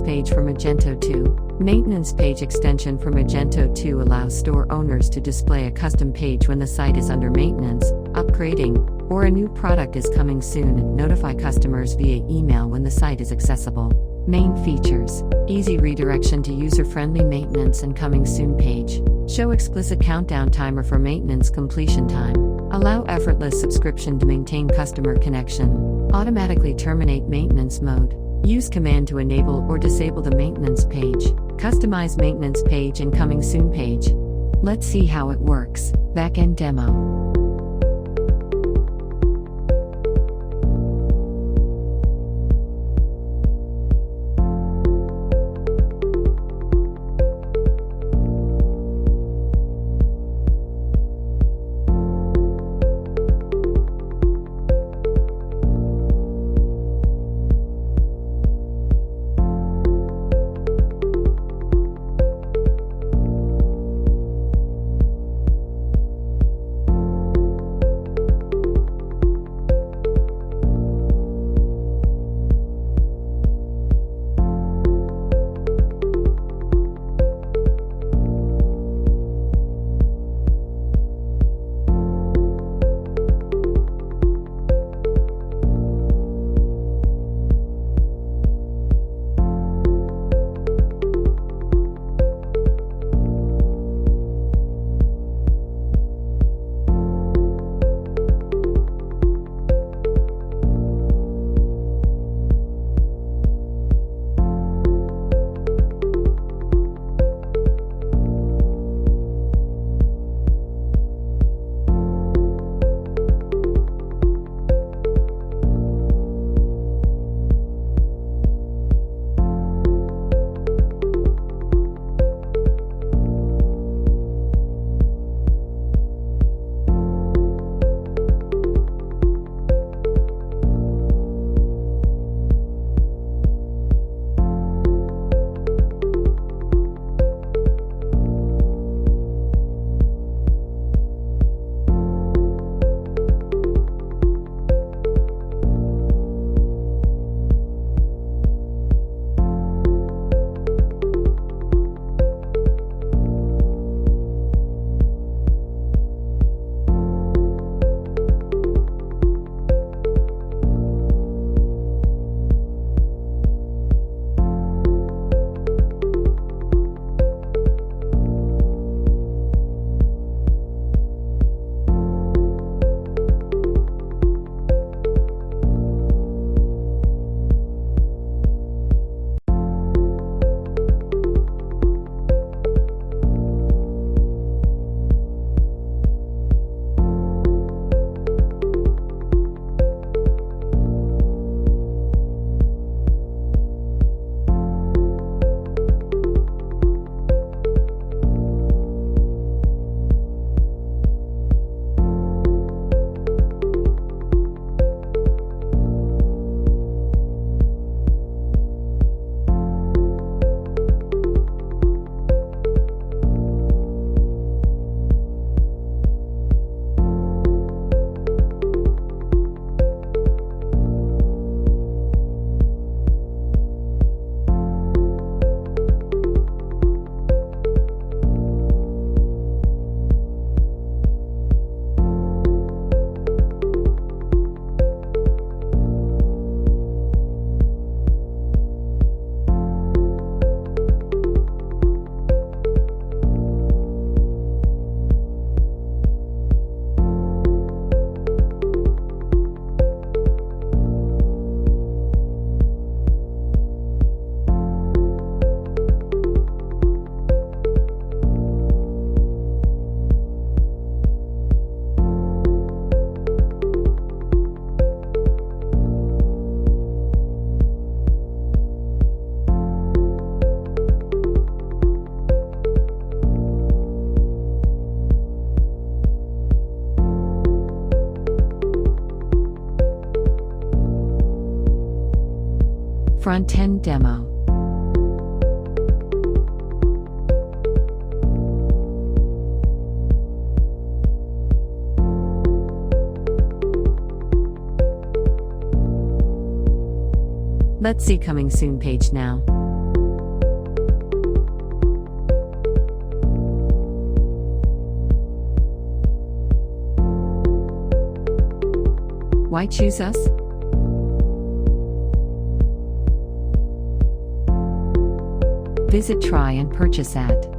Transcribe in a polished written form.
page for Magento 2. Maintenance page extension for Magento 2 allows store owners to display a custom page when the site is under maintenance, upgrading, or a new product is coming soon and notify customers via email when the site is accessible. Main features: easy redirection to user-friendly maintenance and coming soon page. Show explicit countdown timer for maintenance completion time. Allow effortless subscription to maintain customer connection. Automatically terminate maintenance mode. Use command to enable or disable the maintenance page. Customize maintenance page and coming soon page. Let's see how it works. Backend Demo. Frontend Demo. Let's see coming soon page now. Why choose us? Visit try and purchase at